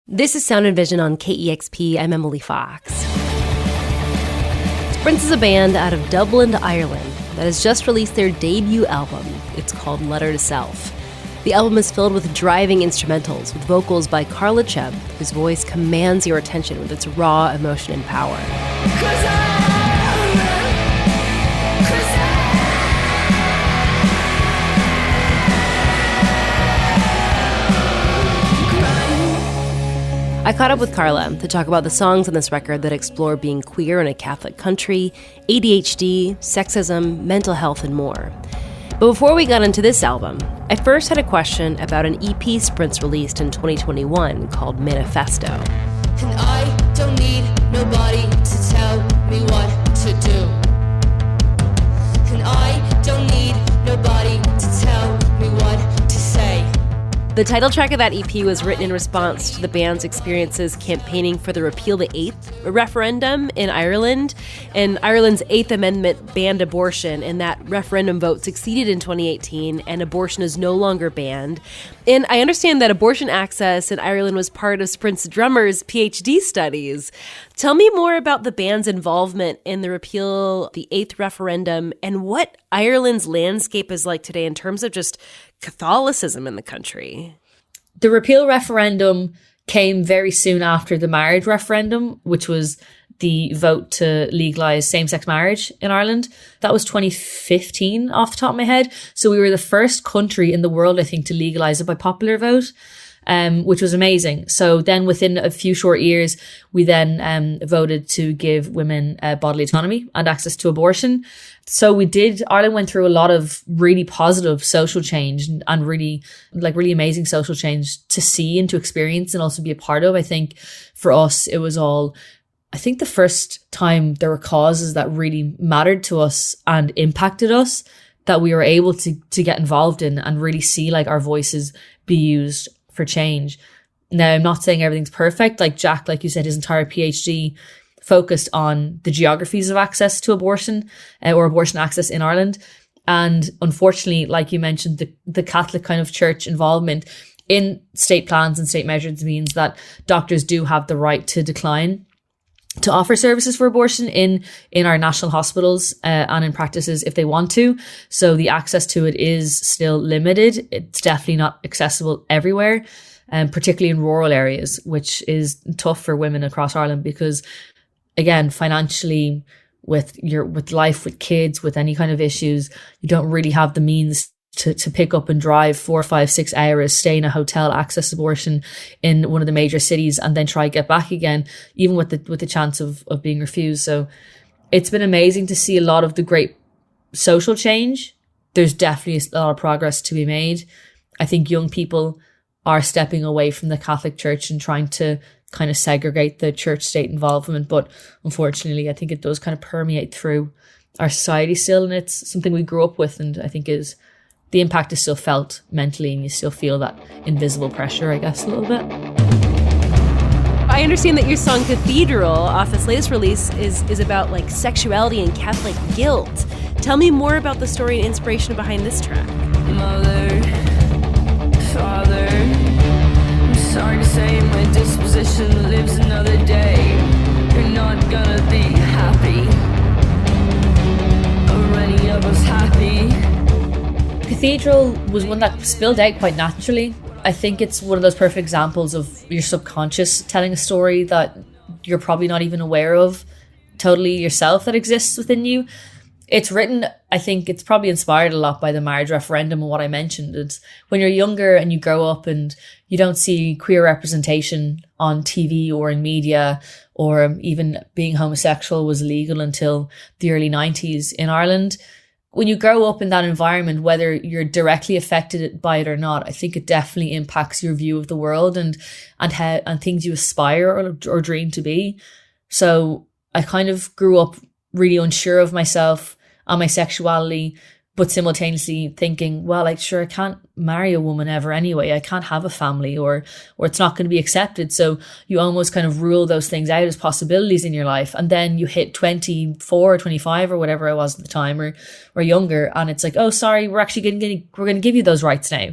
This is Sound and Vision on KEXP. I'm Emily Fox. Sprints is a band out of Dublin, Ireland, that has just released their debut album. It's called Letter to Self. The album is filled with driving instrumentals, with vocals by Karla Chubb, whose voice commands your attention with its raw emotion and power. I caught up with Karla to talk about the songs on this record that explore being queer in a Catholic country, ADHD, sexism, mental health, and more. But before we got into this album, I first had a question about an EP Sprints released in 2021 called Manifesto. And I don't need nobody to tell me what to do. And I don't need nobody to tell me what to say. The title track of that EP was written in response to the band's experiences campaigning for the Repeal the Eighth referendum in Ireland. And Ireland's Eighth Amendment banned abortion, and that referendum vote succeeded in 2018, and abortion is no longer banned. And I understand that abortion access in Ireland was part of Sprint's drummer's PhD studies. Tell me more about the band's involvement in the Repeal the Eighth referendum and what Ireland's landscape is like today in terms of just Catholicism in the country. The repeal referendum came very soon after the marriage referendum, which was the vote to legalise same-sex marriage in Ireland. That was 2015 off the top of my head. So we were the first country in the world, I think, to legalise it by popular vote, which was amazing. So then within a few short years, we then voted to give women bodily autonomy and access to abortion. So Ireland went through a lot of really positive social change and really amazing social change to see and to experience and also be a part of. I think for us, it was the first time there were causes that really mattered to us and impacted us that we were able to get involved in and really see like our voices be used for change. Now, I'm not saying everything's perfect. Like Jack, like you said, his entire PhD focused on the geographies of access to abortion or abortion access in Ireland. And unfortunately, like you mentioned, the Catholic kind of church involvement in state plans and state measures means that doctors do have the right to decline to offer services for abortion in our national hospitals and in practices if they want to. So the access to it is still limited. It's definitely not accessible everywhere, particularly in rural areas, which is tough for women across Ireland because, again, financially, with life, with kids, with any kind of issues, you don't really have the means to pick up and drive 4, 5, 6 hours, stay in a hotel, access abortion in one of the major cities, and then try get back again, even with the chance of being refused. So it's been amazing to see a lot of the great social change. There's definitely a lot of progress to be made. I think young people are stepping away from the Catholic Church and trying to kind of segregate the church-state involvement. But unfortunately, I think it does kind of permeate through our society still. And it's something we grew up with. And I think the impact is still felt mentally, and you still feel that invisible pressure, I guess, a little bit. I understand that your song Cathedral off this latest release is about like sexuality and Catholic guilt. Tell me more about the story and inspiration behind this track. Mother, Father, I'm sorry to say my disposition lives another day. You're not gonna be happy. Or any of us happy. Cathedral was one that spilled out quite naturally. I think it's one of those perfect examples of your subconscious telling a story that you're probably not even aware of totally yourself that exists within you. It's written, I think it's probably inspired a lot by the marriage referendum and what I mentioned. It's when you're younger and you grow up and you don't see queer representation on TV or in media, or even being homosexual was illegal until the early 90s in Ireland. When you grow up in that environment, whether you're directly affected by it or not, I think it definitely impacts your view of the world and things you aspire or dream to be. So I kind of grew up really unsure of myself and my sexuality, but simultaneously thinking, well, like, sure, I can't marry a woman ever anyway. I can't have a family, or it's not going to be accepted. So you almost kind of rule those things out as possibilities in your life. And then you hit 24 or 25 or whatever I was at the time, or younger. And it's like, oh, sorry, we're going to give you those rights now.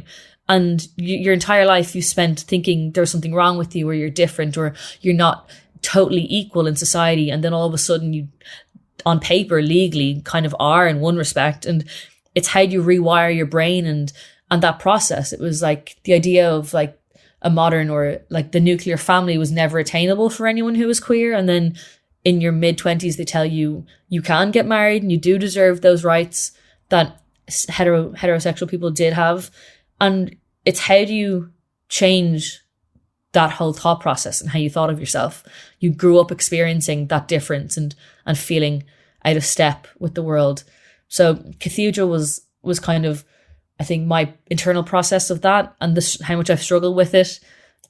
And your entire life you spent thinking there's something wrong with you, or you're different, or you're not totally equal in society. And then all of a sudden you, on paper, legally kind of are in one respect. And it's how you rewire your brain and that process. It was like the idea of like a modern or like the nuclear family was never attainable for anyone who was queer. And then in your mid-20s, they tell you you can get married and you do deserve those rights that heterosexual people did have. And it's how do you change that whole thought process and how you thought of yourself? You grew up experiencing that difference and feeling out of step with the world. So Cathedral was kind of, I think, my internal process of that, and how much I've struggled with it.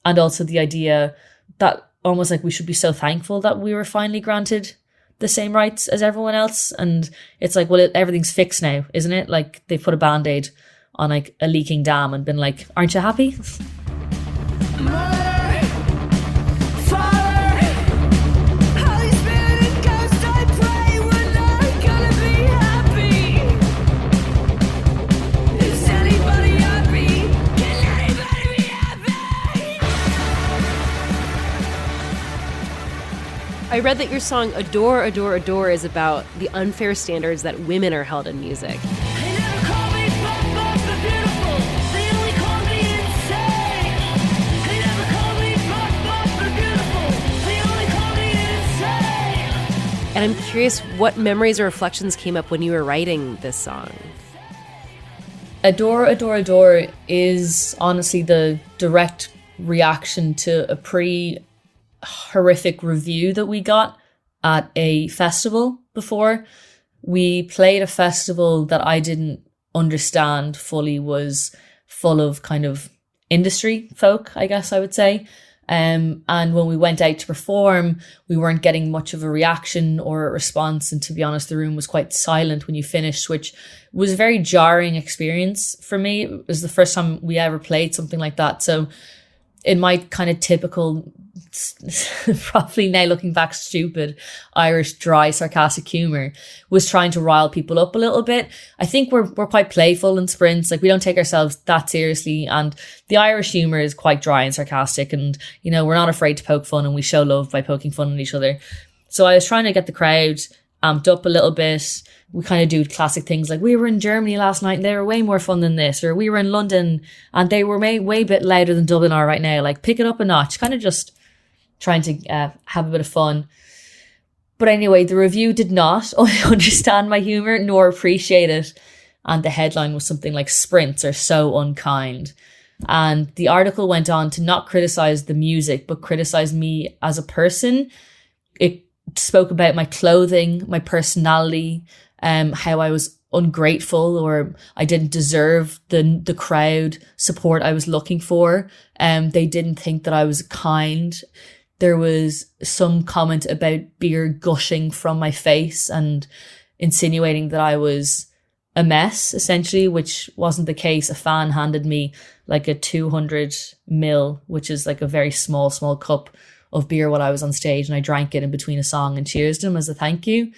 And also the idea that almost like we should be so thankful that we were finally granted the same rights as everyone else. And it's like, well, everything's fixed now, isn't it? Like they put a band-aid on like a leaking dam and been like, aren't you happy? I read that your song Adore, Adore, Adore is about the unfair standards that women are held in music. And I'm curious what memories or reflections came up when you were writing this song. Adore, Adore, Adore is honestly the direct reaction to a pretty horrific review that we got at a festival before. We played a festival that I didn't understand fully, was full of kind of industry folk, I guess I would say. And when we went out to perform, we weren't getting much of a reaction or a response. And to be honest, the room was quite silent when you finished, which was a very jarring experience for me. It was the first time we ever played something like that. So in my kind of typical, probably now looking back, stupid Irish dry sarcastic humor, was trying to rile people up a little bit. I think we're quite playful in Sprints, like we don't take ourselves that seriously, and the Irish humor is quite dry and sarcastic, and you know, we're not afraid to poke fun, and we show love by poking fun at each other. So I was trying to get the crowd amped up a little bit. We kind of do classic things like, we were in Germany last night and they were way more fun than this, or we were in London and they were way a bit louder than Dublin are right now, like pick it up a notch, kind of just trying to have a bit of fun. But anyway, the review did not understand my humour nor appreciate it. And the headline was something like, Sprints are so unkind. And the article went on to not criticise the music, but criticise me as a person. It spoke about my clothing, my personality, how I was ungrateful, or I didn't deserve the crowd support I was looking for. They didn't think that I was kind. There was some comment about beer gushing from my face and insinuating that I was a mess, essentially, which wasn't the case. A fan handed me like a 200ml, which is like a very small cup of beer while I was on stage, and I drank it in between a song and cheersed them as a thank you.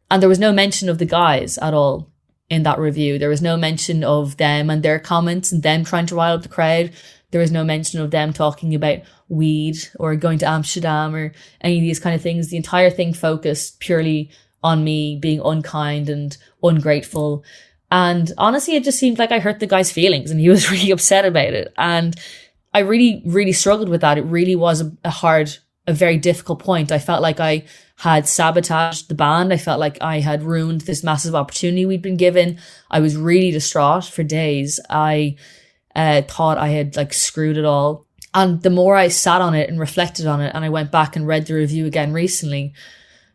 And there was no mention of the guys at all in that review. There was no mention of them and their comments and them trying to rile up the crowd. There was no mention of them talking about weed or going to Amsterdam or any of these kind of things. The entire thing focused purely on me being unkind and ungrateful. And honestly, it just seemed like I hurt the guy's feelings and he was really upset about it. And I really, really struggled with that. It really was a very difficult point. I felt like I had sabotaged the band. I felt like I had ruined this massive opportunity we'd been given. I was really distraught for days. I thought I had like screwed it all. And the more I sat on it and reflected on it, and I went back and read the review again recently,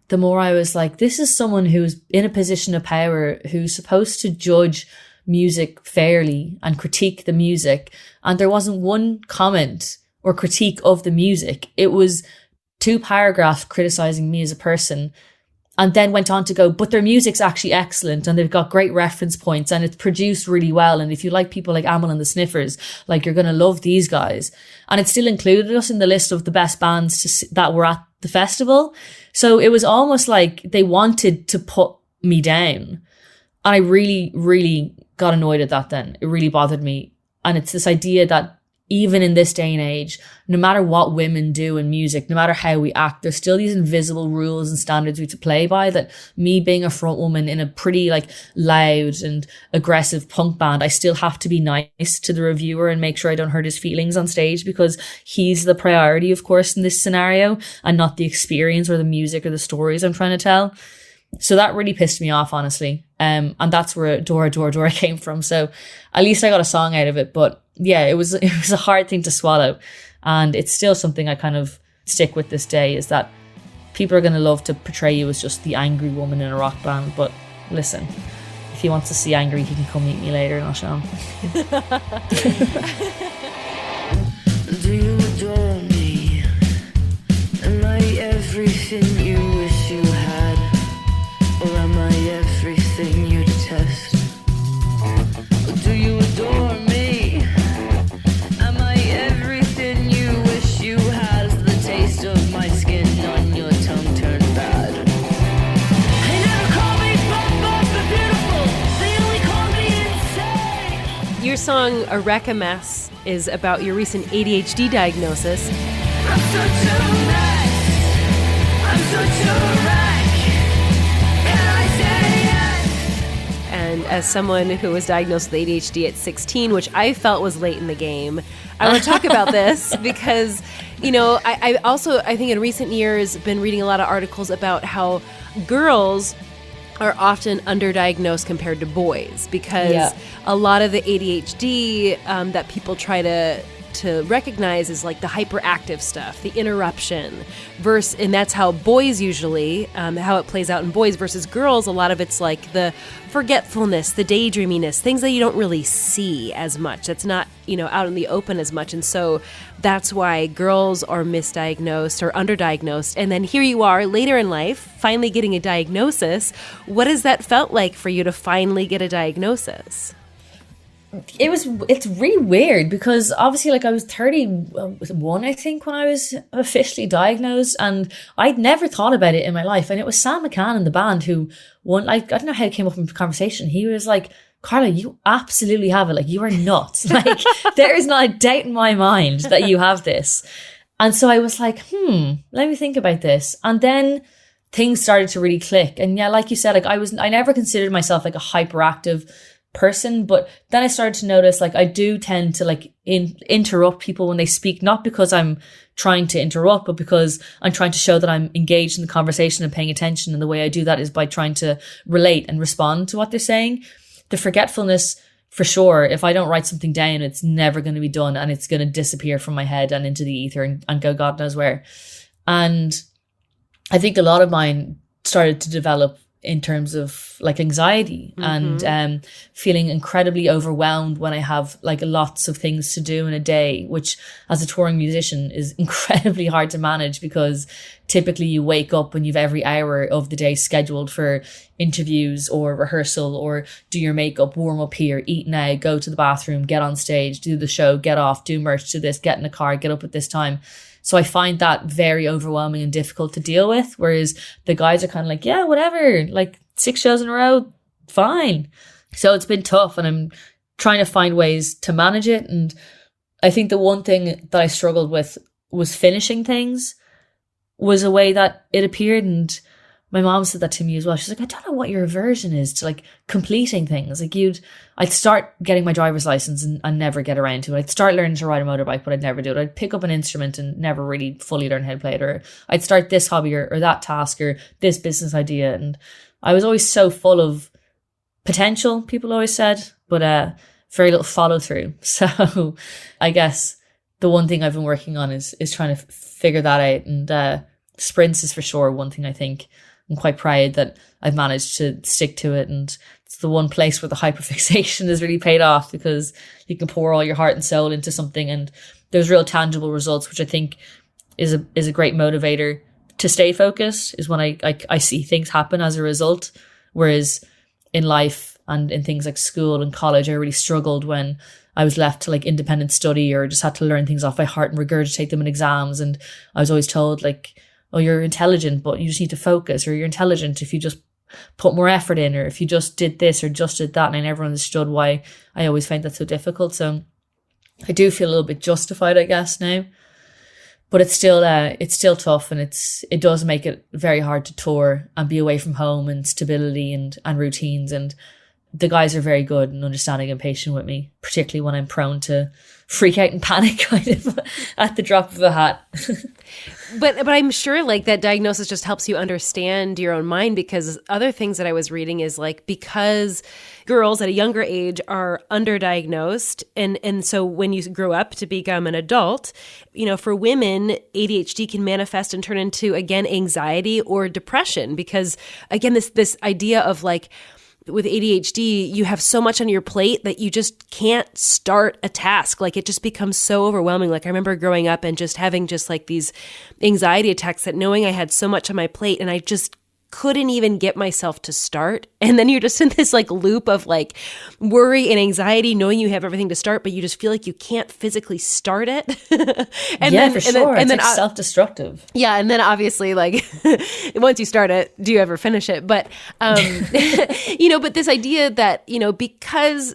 the more I was like, this is someone who's in a position of power, who's supposed to judge music fairly and critique the music. And there wasn't one comment or critique of the music. It was 2 paragraphs criticizing me as a person, and then went on to go, but their music's actually excellent and they've got great reference points and it's produced really well. And if you like people like Amel and the Sniffers, like you're going to love these guys. And it still included us in the list of the best bands that were at the festival. So it was almost like they wanted to put me down. And I really, really got annoyed at that then. It really bothered me. And it's this idea that even in this day and age, no matter what women do in music, no matter how we act, there's still these invisible rules and standards we have to play by, that me being a front woman in a pretty like loud and aggressive punk band, I still have to be nice to the reviewer and make sure I don't hurt his feelings on stage, because he's the priority, of course, in this scenario, and not the experience or the music or the stories I'm trying to tell. So that really pissed me off, honestly. And that's where Dora, Dora, Dora came from. So at least I got a song out of it. But yeah, it was a hard thing to swallow. And it's still something I kind of stick with this day, is that people are going to love to portray you as just the angry woman in a rock band. But listen, if he wants to see angry, he can come meet me later and I'll show him. Do you adore me? Am I everything you wish you had? Or am I everything you detest? Do you adore me? Am I everything you wish you had? Is the taste of my skin on your tongue turned bad? They never call me buff, but beautiful. They only call me insane. Your song "A Wreck a Mess" is about your recent ADHD diagnosis. I'm such a mess. I'm such a wreck. Can I say yes? And as someone who was diagnosed with ADHD at 16, which I felt was late in the game, I want to talk about this because, you know, I think in recent years been reading a lot of articles about how girls are often underdiagnosed compared to boys, because a lot of the ADHD that people try to recognize is like the hyperactive stuff, the interruption, and that's how boys usually, how it plays out in boys versus girls. A lot of it's like the forgetfulness, the daydreaminess, things that you don't really see as much. That's not, out in the open as much. And so that's why girls are misdiagnosed or underdiagnosed. And then here you are later in life, finally getting a diagnosis. What has that felt like for you to finally get a diagnosis? It's really weird, because obviously, like, I was 31, I think, when I was officially diagnosed, and I'd never thought about it in my life. And it was Sam McCann in the band who I don't know how it came up in the conversation. He was like, Karla, you absolutely have it. Like, you are nuts. Like, there is not a doubt in my mind that you have this. And so I was like, let me think about this. And then things started to really click. And yeah, like you said, like, I never considered myself like a hyperactive person, but then I started to notice, like, I do tend to like interrupt people when they speak, not because I'm trying to interrupt, but because I'm trying to show that I'm engaged in the conversation and paying attention. And the way I do that is by trying to relate and respond to what they're saying. The forgetfulness, for sure, if I don't write something down, it's never going to be done, and it's going to disappear from my head and into the ether and go God knows where. And I think a lot of mine started to develop in terms of like anxiety and feeling incredibly overwhelmed when I have like lots of things to do in a day, which as a touring musician is incredibly hard to manage, because typically you wake up and you've every hour of the day scheduled for interviews or rehearsal, or do your makeup, warm up here, eat now, go to the bathroom, get on stage, do the show, get off, do merch, do this, get in the car, get up at this time. So I find that very overwhelming and difficult to deal with. Whereas the guys are kind of like, yeah, whatever, like 6 shows in a row, fine. So it's been tough, and I'm trying to find ways to manage it. And I think the one thing that I struggled with was finishing things, was a way that it appeared. And my mom said that to me as well. She's like, I don't know what your aversion is to like completing things. Like I'd start getting my driver's license and never get around to it. I'd start learning to ride a motorbike, but I'd never do it. I'd pick up an instrument and never really fully learn how to play it. Or I'd start this hobby or that task or this business idea. And I was always so full of potential, people always said, but very little follow through. So I guess the one thing I've been working on is trying to figure that out. And sprints is for sure one thing I think I'm quite proud that I've managed to stick to it. And it's the one place where the hyperfixation has really paid off, because you can pour all your heart and soul into something and there's real tangible results, which I think is a great motivator to stay focused, is when I see things happen as a result. Whereas in life and in things like school and college, I really struggled when I was left to like independent study, or just had to learn things off by heart and regurgitate them in exams. And I was always told like, oh, you're intelligent, but you just need to focus, or you're intelligent if you just put more effort in, or if you just did this or just did that. And I never understood why I always found that so difficult. So I do feel a little bit justified, I guess, now. But it's still tough, and it does make it very hard to tour and be away from home and stability and routines. And the guys are very good and understanding and patient with me, particularly when I'm prone to freak out and panic kind of at the drop of a hat. But I'm sure like that diagnosis just helps you understand your own mind, because other things that I was reading is like, because girls at a younger age are underdiagnosed, and so when you grow up to become an adult, you know, for women, ADHD can manifest and turn into, again, anxiety or depression, because again, this idea of like, with ADHD, you have so much on your plate that you just can't start a task. Like it just becomes so overwhelming. Like I remember growing up and just having just like these anxiety attacks, that knowing I had so much on my plate and I just couldn't even get myself to start. And then you're just in this like loop of like worry and anxiety, knowing you have everything to start, but you just feel like you can't physically start it. For sure. It's like self-destructive. Yeah. And then obviously like once you start it, do you ever finish it? But, you know, but this idea that, you know, because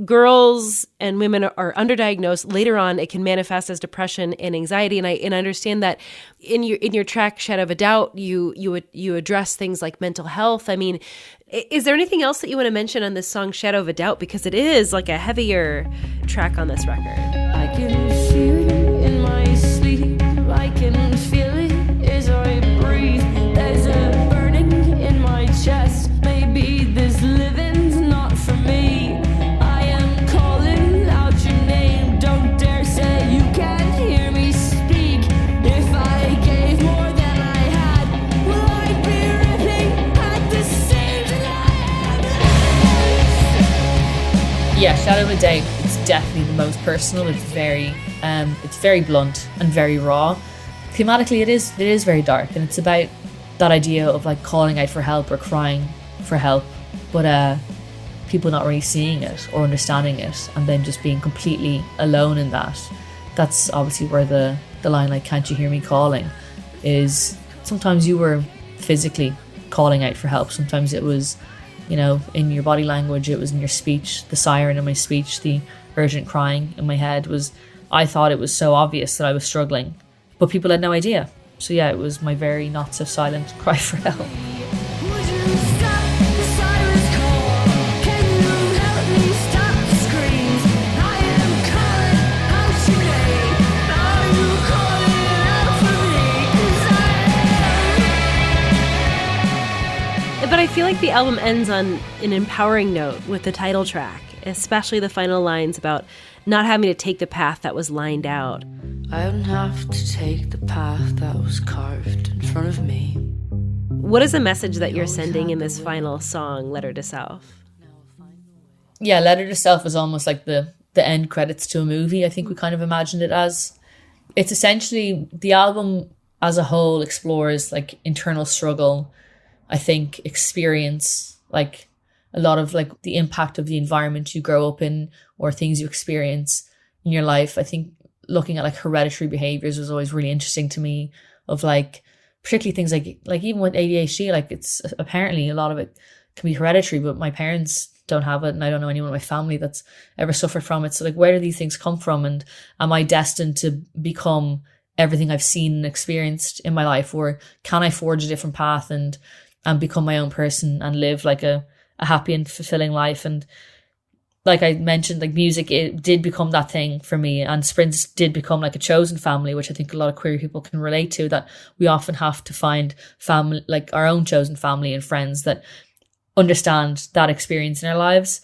girls and women are underdiagnosed, later on it can manifest as depression and anxiety. And I understand that in your track Shadow of a Doubt, you address things like mental health. I mean, is there anything else that you want to mention on this song Shadow of a Doubt, because it is like a heavier track on this record? I can feel it in my sleep. I can feel it as I breathe. There's a burning in my chest. Maybe this living's not for me. Yeah, Shadow of a Doubt, it's definitely the most personal. It's very blunt and very raw. Thematically, it is very dark, and it's about that idea of like calling out for help or crying for help, but people not really seeing it or understanding it, and then just being completely alone in that. That's obviously where the line like "Can't you hear me calling" is. Sometimes you were physically calling out for help. Sometimes it was, you know, in your body language, it was in your speech, the siren in my speech, the urgent crying in my head was, I thought it was so obvious that I was struggling, but people had no idea. So yeah, it was my very not so silent cry for help. But I feel like the album ends on an empowering note with the title track, especially the final lines about not having to take the path that was lined out. I don't have to take the path that was carved in front of me. What is the message that you're sending in this final song, Letter to Self? Yeah, Letter to Self is almost like the end credits to a movie. I think we kind of imagined it as. It's essentially, the album as a whole explores like internal struggle, I think experience, like a lot of like the impact of the environment you grow up in or things you experience in your life. I think looking at like hereditary behaviors was always really interesting to me, of like particularly things like even with ADHD, like it's apparently a lot of it can be hereditary, but my parents don't have it and I don't know anyone in my family that's ever suffered from it. So like, where do these things come from, and am I destined to become everything I've seen and experienced in my life, or can I forge a different path and become my own person and live like a happy and fulfilling life? And like I mentioned, like music, it did become that thing for me, and Sprints did become like a chosen family, which I think a lot of queer people can relate to, that we often have to find family, like our own chosen family and friends that understand that experience in our lives.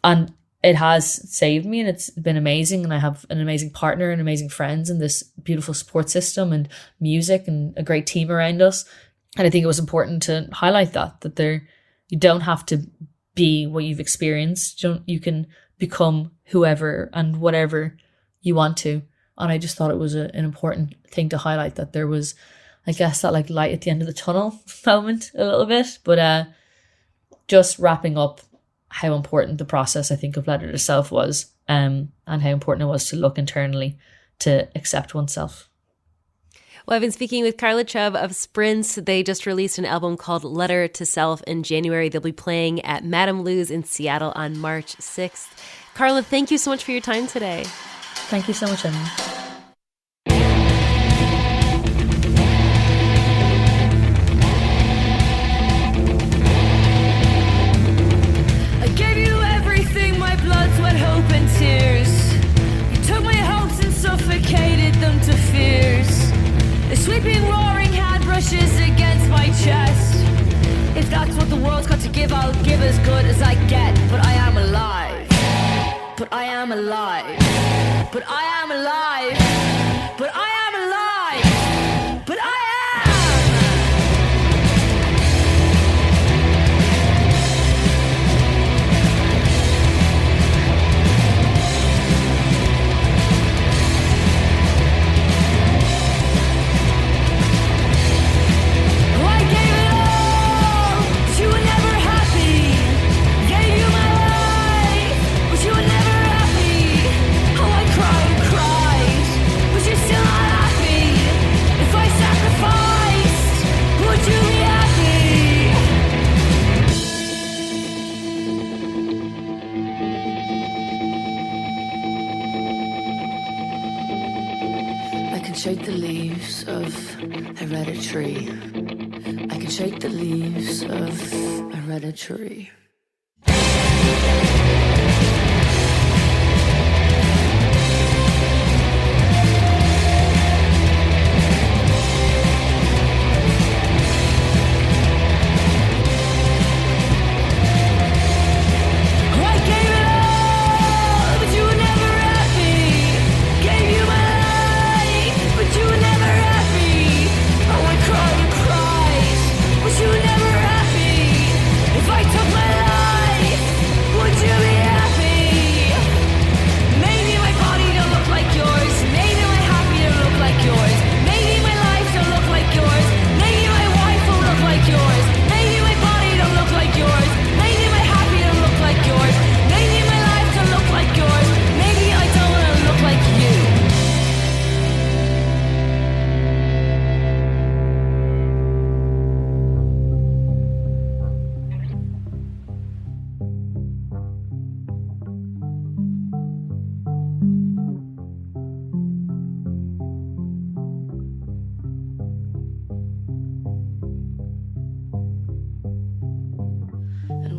And it has saved me, and it's been amazing, and I have an amazing partner and amazing friends and this beautiful support system and music and a great team around us. And I think it was important to highlight that you don't have to be what you've experienced. You can become whoever and whatever you want to. And I just thought it was an important thing to highlight, that there was, I guess, that like light at the end of the tunnel moment a little bit. But just wrapping up how important the process, I think, of Letter to Self was, and how important it was to look internally to accept oneself. Well, I've been speaking with Karla Chubb of Sprints. They just released an album called Letter to Self in January. They'll be playing at Madame Lou's in Seattle on March 6th. Karla, thank you so much for your time today. Thank you so much, Emily. I gave you everything, my blood, sweat, hope and tears. You took my hopes and suffocated them to fears. The sweeping, roaring hand brushes against my chest. If that's what the world's got to give, I'll give as good as I get. But I am alive. But I am alive. But I am alive. But I am alive. But I shake the leaves of hereditary. I can shake the leaves of hereditary.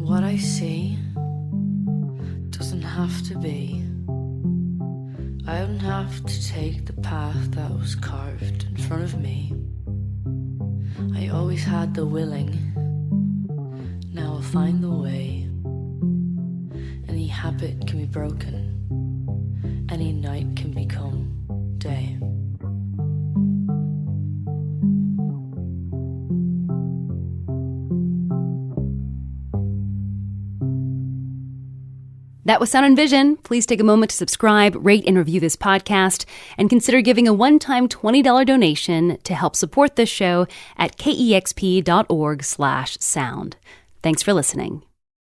What I see doesn't have to be. I don't have to take the path that was carved in front of me. I always had the willing. Now I'll find the way. Any habit can be broken. Any night can become day. That was Sound and Vision. Please take a moment to subscribe, rate, and review this podcast, and consider giving a one-time $20 donation to help support this show at kexp.org/sound. Thanks for listening.